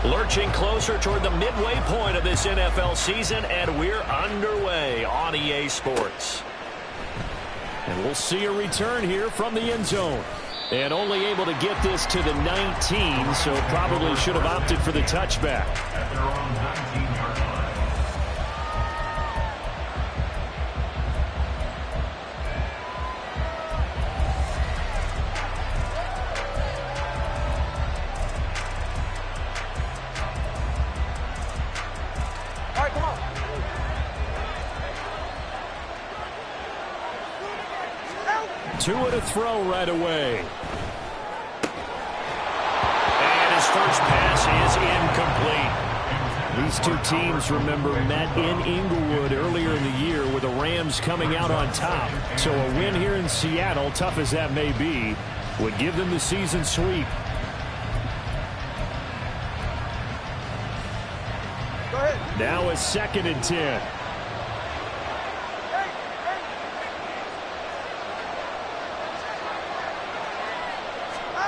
Lurching closer toward the midway point of this NFL season, and we're underway on EA Sports. And we'll see a return here from the end zone. And only able to get this to the 19, so probably should have opted for the touchback. At their own 19-yard line. Tua to throw right away. And his first pass is incomplete. These two teams, remember, met in Inglewood earlier in the year with the Rams coming out on top. So a win here in Seattle, tough as that may be, would give them the season sweep. Now a 2nd and 10.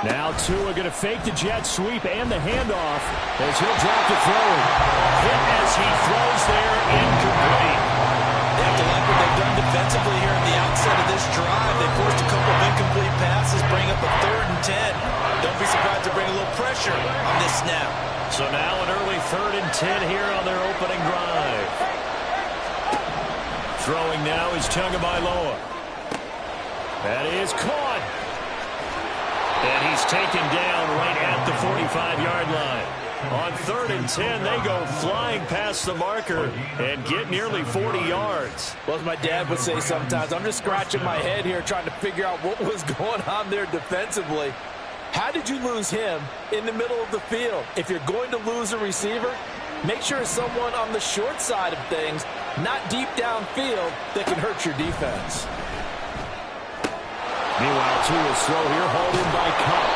Now Tua going to fake the jet sweep and the handoff as he'll drop to throwing. Hit as he throws there, incomplete. They have to like what they've done defensively here at the outset of this drive. They forced a couple of incomplete passes, bring up a 3rd and 10. Don't be surprised to bring a little pressure on this snap. So now an early 3rd and 10 here on their opening drive. Throwing now is Tagovailoa. That is caught. And he's taken down right at the 45-yard line. On 3rd and 10, they go flying past the marker and get nearly 40 yards. Well, as my dad would say sometimes, I'm just scratching my head here trying to figure out what was going on there defensively. How did you lose him in the middle of the field? If you're going to lose a receiver, make sure it's someone on the short side of things, not deep downfield, that can hurt your defense. Meanwhile, Tua's throw here hauled in by Cup.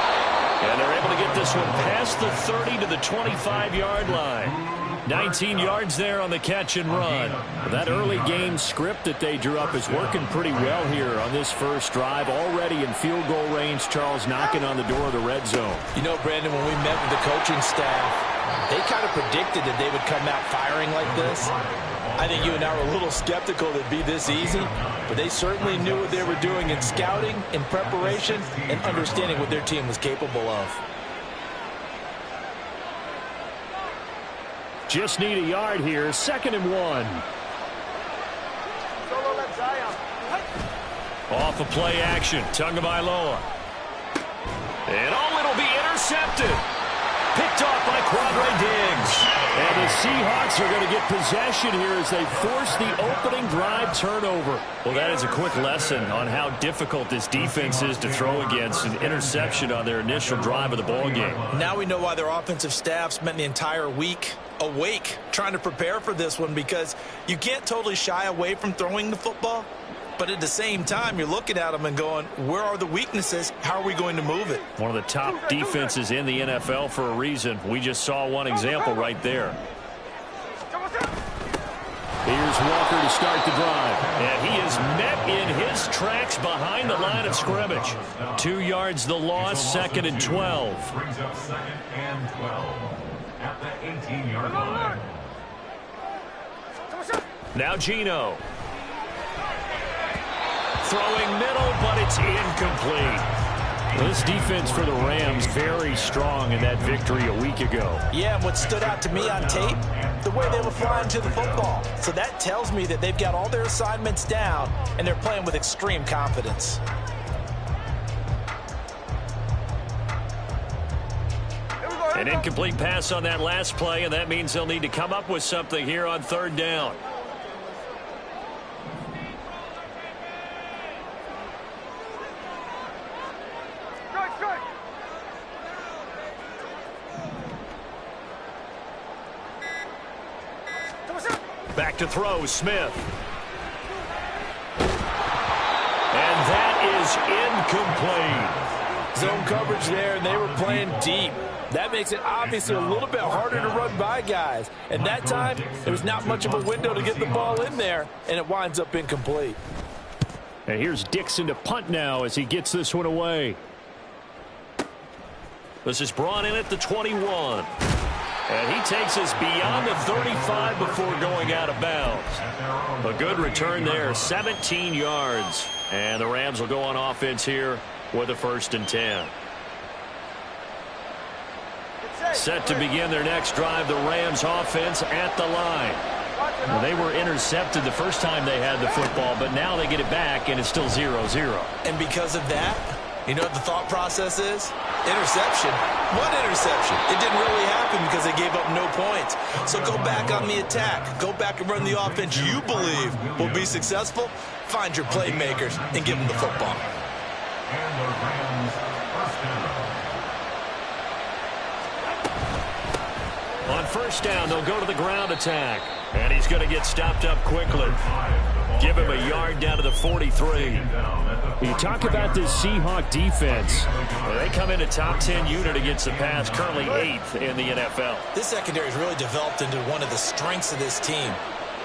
And they're able to get this one past the 30 to the 25-yard line. 19 yards there on the catch and run. That early game script that they drew up is working pretty well here on this first drive. Already in field goal range, Charles knocking on the door of the red zone. You know, Brandon, when we met with the coaching staff, they kind of predicted that they would come out firing like this. I think you and I were a little skeptical it'd be this easy, but they certainly knew what they were doing in scouting, in preparation, and understanding what their team was capable of. Just need a yard here, 2nd and 1. Off of play action, Tagovailoa. And it'll be intercepted. Picked off by Quandre Diggs. And the Seahawks are going to get possession here as they force the opening drive turnover. Well, that is a quick lesson on how difficult this defense is to throw against. An interception on their initial drive of the ball game. Now we know why their offensive staff spent the entire week awake trying to prepare for this one, because you can't totally shy away from throwing the football. But at the same time, you're looking at them and going, where are the weaknesses? How are we going to move it? One of the top defenses in the NFL for a reason. We just saw one example right there. Here's Walker to start the drive. And he is met in his tracks behind the line of scrimmage. 2 yards the loss, 2nd and 12. Brings up 2nd and 12 at the 18-yard line. Now Geno. Throwing middle, but it's incomplete. This defense for the Rams very strong in that victory a week ago. Yeah, and what stood out to me on tape, the way they were flying to the football. So that tells me that they've got all their assignments down, and they're playing with extreme confidence. An incomplete pass on that last play, and that means they'll need to come up with something here on 3rd down. Back to throw, Smith. And that is incomplete. Zone coverage there, and they were playing deep. That makes it obviously a little bit harder to run by guys. And that time, there was not much of a window to get the ball in there, and it winds up incomplete. And here's Dixon to punt now as he gets this one away. This is brought in at the 21. And takes us beyond the 35 before going out of bounds. A good return there, 17 yards. And the Rams will go on offense here with a 1st and 10. Set to begin their next drive, the Rams offense at the line. Well, they were intercepted the first time they had the football, but now they get it back, and it's still 0-0. And because of that, you know what the thought process is? Interception. What interception? It didn't really happen because they gave up no points. So go back on the attack. Go back and run the offense you believe will be successful. Find your playmakers and give them the football. And the Rams first down. On 1st down, they'll go to the ground attack. And he's going to get stopped up quickly. Give him a yard down to the 43. You talk about this Seahawk defense. Well, they come in a top 10 unit against the pass, currently 8th in the NFL. This secondary has really developed into one of the strengths of this team.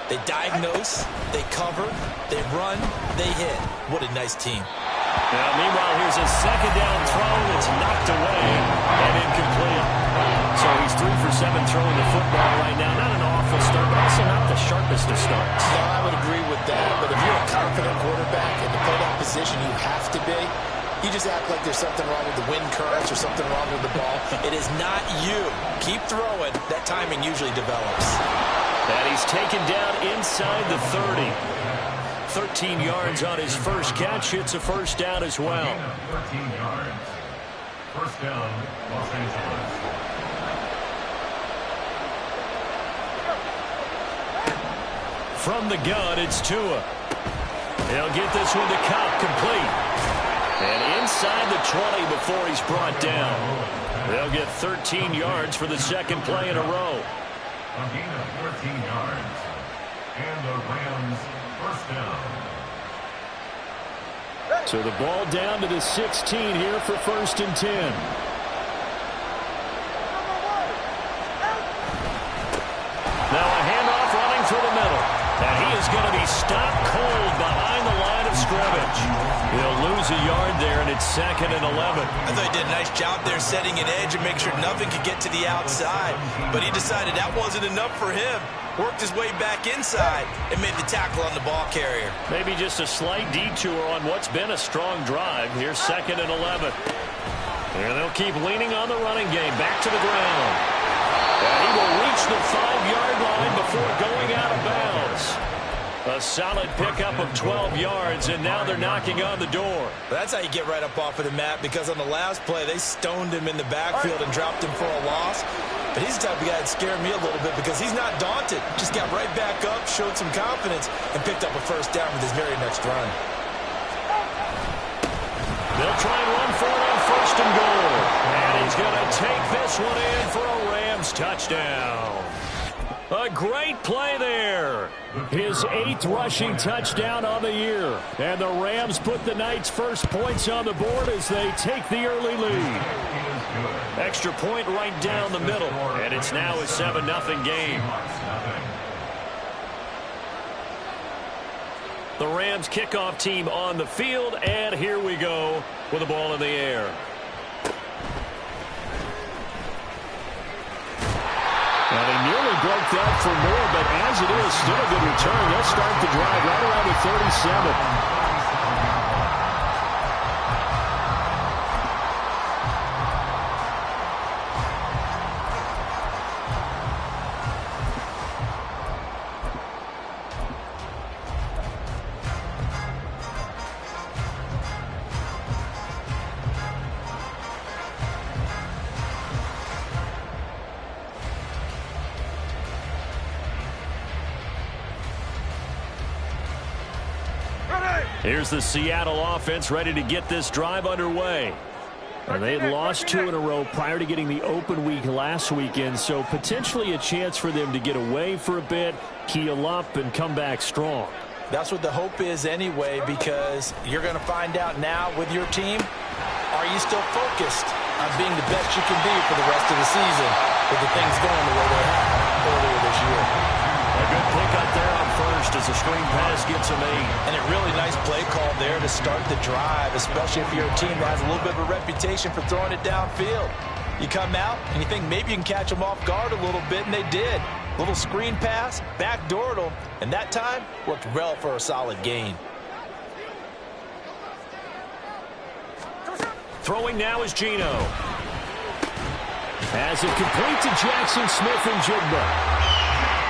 They diagnose, they cover, they run, they hit. What a nice team. Now, meanwhile, here's a 2nd down throw that's knocked away and incomplete. So he's 3 for 7 throwing the football right now. Not an awful start, but also not the sharpest of starts. No, I would agree with that. But if you're a confident quarterback and to play that position you have to be, you just act like there's something wrong with the wind currents or something wrong with the ball. It is not you. Keep throwing. That timing usually develops. And he's taken down inside the 30. 13 yards on his first catch. It's a 1st down as well. 13 yards. 1st down, Los Angeles. From the gun, it's Tua. He'll get this one to Cobb, complete. And inside the 20 before he's brought down. They'll get 13 yards for the 2nd play in a row. A gain of 13 yards. And the Rams first down. So the ball down to the 16 here for 1st and 10. Now a handoff running through the middle. And he is going to be stopped cold behind the line of scrimmage. He'll lose a yard there, and it's 2nd and 11. I thought he did a nice job there setting an edge and making sure nothing could get to the outside. But he decided that wasn't enough for him. Worked his way back inside and made the tackle on the ball carrier. Maybe just a slight detour on what's been a strong drive. Here's 2nd and 11. And they'll keep leaning on the running game. Back to the ground. And he will reach the 5-yard line before going out of bounds. A solid pickup of 12 yards, and now they're knocking on the door. That's how you get right up off of the mat, because on the last play, they stoned him in the backfield and dropped him for a loss. But he's the type of guy that scared me a little bit because he's not daunted. Just got right back up, showed some confidence, and picked up a 1st down with his very next run. They'll try and run for it on 1st and goal. And he's going to take this one in for a Rams touchdown. A great play there. His 8th rushing touchdown on the year. And the Rams put the Knights' first points on the board as they take the early lead. Extra point right down the middle. And it's now a 7-0 game. The Rams kickoff team on the field. And here we go with the ball in the air. Well, they nearly broke that for more, but as it is, still a good return. They'll start the drive right around the 37. Here's the Seattle offense ready to get this drive underway. And they had lost 2 in a row prior to getting the open week last weekend, so potentially a chance for them to get away for a bit, heal up, and come back strong. That's what the hope is anyway, because you're going to find out now with your team, are you still focused on being the best you can be for the rest of the season with the things going the way they have earlier this year? A good pickup there on 1st as the screen pass gets him 8. And a really nice play call there to start the drive, especially if you're a team that has a little bit of a reputation for throwing it downfield. You come out, and you think maybe you can catch them off guard a little bit, and they did. Little screen pass, backdoored them, and that time worked well for a solid gain. Throwing now is Geno. As it complete to Jackson Smith-Njigba.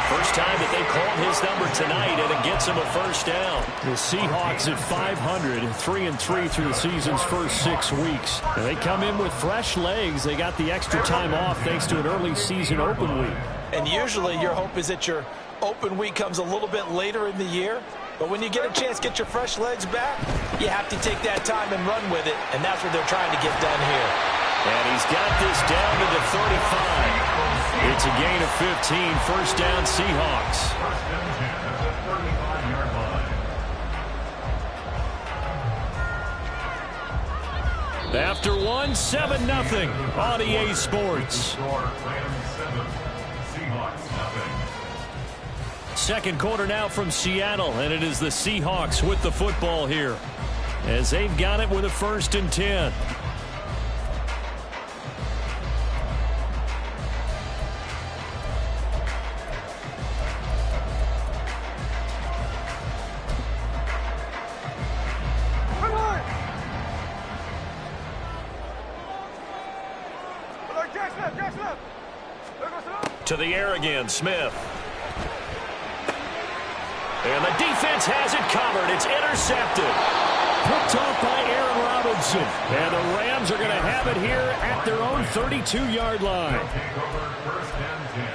First time that they called his number tonight, and it gets him a first down. The Seahawks at 500, 3-3 through the season's first 6 weeks. And they come in with fresh legs. They got the extra time off thanks to an early season open week. And usually your hope is that your open week comes a little bit later in the year. But when you get a chance to get your fresh legs back, you have to take that time and run with it. And that's what they're trying to get done here. And he's got this down to the 35. It's a gain of 15. First down, Seahawks. First and 10 at the 35-yard line. After one, 7-0 on EA Sports. Score, Rams 7, Seahawks nothing. Second quarter now from Seattle, and it is the Seahawks with the football here as they've got it with a 1st and 10. To the air again, Smith. And the defense has it covered. It's intercepted. Picked off by Aaron Robinson. And the Rams are going to have it here at their own 32-yard line. They'll take over first and 10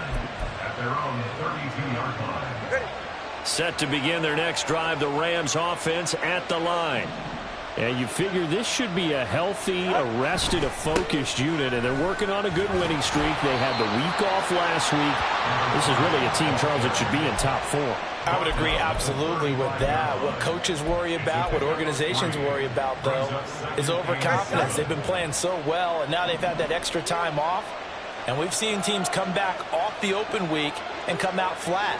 at their own 32-yard line. Set to begin their next drive, the Rams offense at the line. And you figure this should be a healthy, arrested, a focused unit, and they're working on a good winning streak. They had the week off last week. This is really a team, Charles, that should be in top 4. I would agree absolutely with that. What coaches worry about, what organizations worry about, though, is overconfidence. They've been playing so well, and now they've had that extra time off. And we've seen teams come back off the open week and come out flat.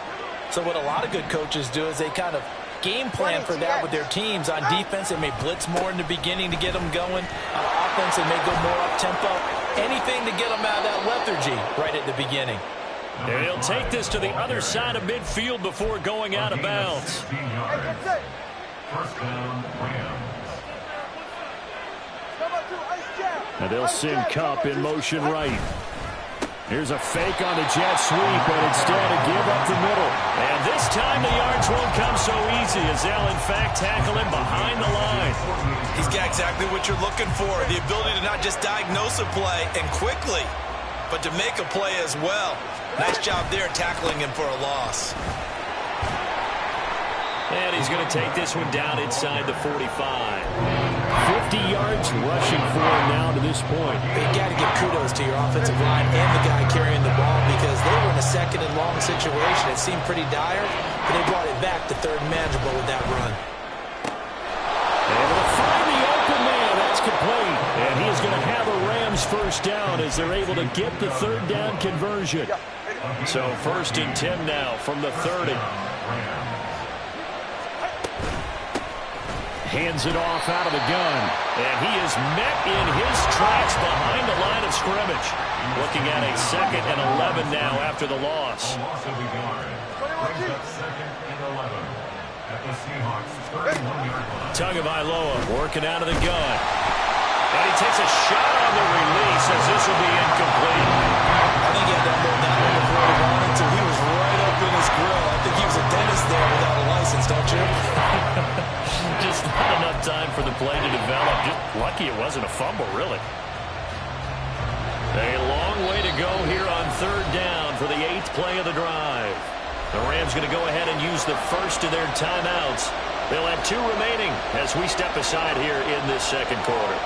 So what a lot of good coaches do is they kind of game plan for that with their teams. On defense, they may blitz more in the beginning to get them going. On offense, they may go more up-tempo. Anything to get them out of that lethargy right at the beginning. And he'll take this to the other side of midfield before going out of bounds. 16 yards. First down, Rams. And they'll send Kupp in motion right. Here's a fake on the jet sweep, but instead a give up the middle. And this time the yards won't come so easy as they'll, in fact, tackle him behind the line. He's got exactly what you're looking for, the ability to not just diagnose a play and quickly, but to make a play as well. Nice job there tackling him for a loss. And he's going to take this one down inside the 45. 50 yards rushing for him now to this point. You got to give kudos to your offensive line and the guy carrying the ball because they were in a second and long situation. It seemed pretty dire, but they brought it back to third and manageable with that run. Able to find the open man. That's complete. And he is going to have a Rams first down as they're able to get the third down conversion. So 1st and 10 now from the 30. Hands it off out of the gun. And he is met in his tracks behind the line of scrimmage. Looking at a 2nd and 11 now after the loss. A loss of a yard. Brings up 2nd and 11 at the Seahawks 31-yard line. Tagovailoa working out of the gun. And he takes a shot on the release as this will be incomplete. I think he had that low down on the before he wanted to. He was right up in his grill. I think he was a dentist there without a license, don't you? Just not enough time for the play to develop. Just lucky it wasn't a fumble, really. A long way to go here on 3rd down for the 8th play of the drive. The Rams going to go ahead and use the first of their timeouts. They'll have 2 remaining as we step aside here in this 2nd quarter.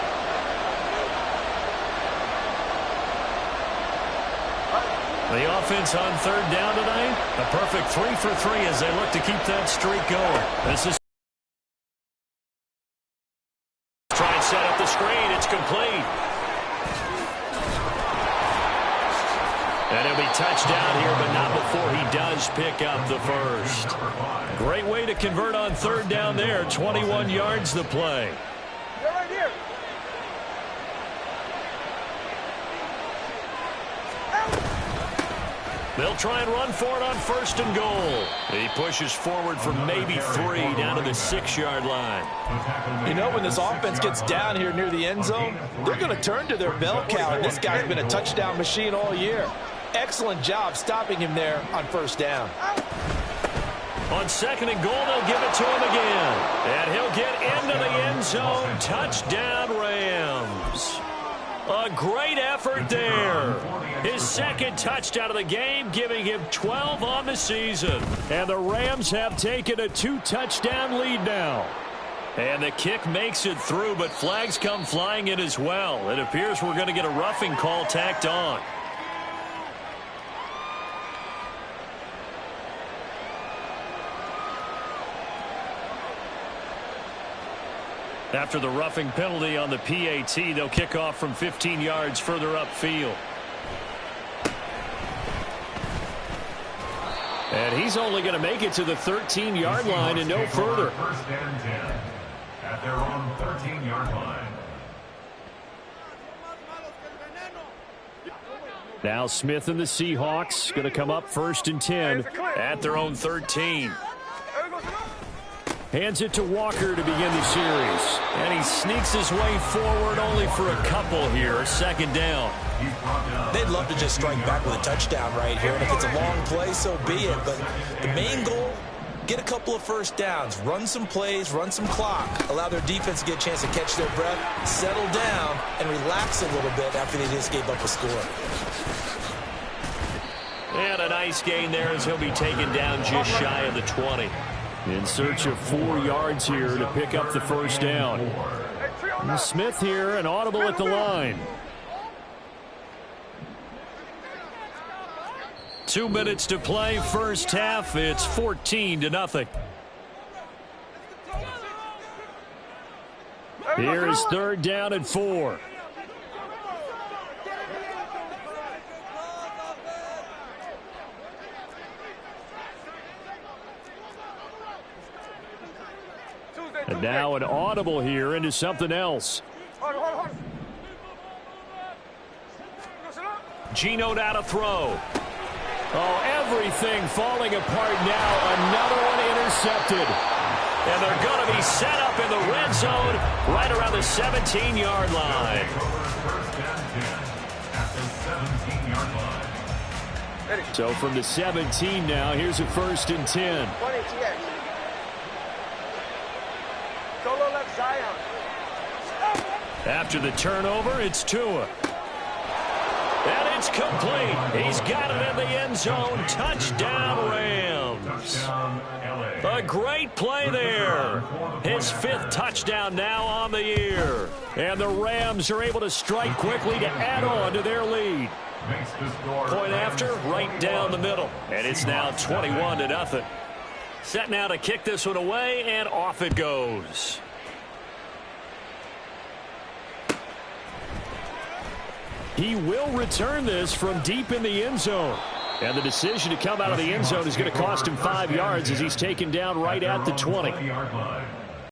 The offense on 3rd down tonight, a perfect 3 for 3 as they look to keep that streak going. This is try and set up the screen. It's complete. And it'll be touchdown here, but not before he does pick up the first. Great way to convert on 3rd down there. 21 yards the play. They'll try and run for it on 1st and goal. He pushes forward for maybe 3 down to the 6-yard line. You know, when this offense gets down here near the end zone, they're going to turn to their bell cow, and this guy's been a touchdown machine all year. Excellent job stopping him there on 1st down. On 2nd and goal, they'll give it to him again. And he'll get into the end zone. Touchdown, Rams. A great effort there. His 2nd touchdown of the game, giving him 12 on the season. And the Rams have taken a 2-touchdown lead now. And the kick makes it through, but flags come flying in as well. It appears we're going to get a roughing call tacked on. After the roughing penalty on the PAT, they'll kick off from 15 yards further upfield. And he's only going to make it to the 13-yard line and no further. 1st and 10 at their own 13-yard line. Now Smith and the Seahawks going to come up 1st and 10 at their own 13. Hands it to Walker to begin the series. And he sneaks his way forward only for a couple here. 2nd down. They'd love to just strike back with a touchdown right here. And if it's a long play, so be it. But the main goal, get a couple of 1st downs. Run some plays, run some clock. Allow their defense to get a chance to catch their breath, settle down, and relax a little bit after they just gave up a score. And a nice gain there as he'll be taken down just shy of the 20. In search of 4 yards here to pick up the 1st down. And Smith here, an audible at the line. 2 minutes to play, 1st half. It's 14-0. Here is 3rd down and 4. And now an audible here into something else. Geno now to throw. Oh, everything falling apart now. Another one intercepted. And they're going to be set up in the red zone right around the 17-yard line. 1st and 10 at the 17-yard line. So from the 17 now, here's a 1st and 10. After the turnover, it's Tua. And it's complete. He's got it in the end zone. Touchdown, Rams. A great play there. His 5th touchdown now on the year. And the Rams are able to strike quickly to add on to their lead. Point after, right down the middle. And it's now 21-0. Set now to kick this one away, and off it goes. He will return this from deep in the end zone. And the decision to come out of the end zone is going to cost him 5 yards as he's taken down right at the 20.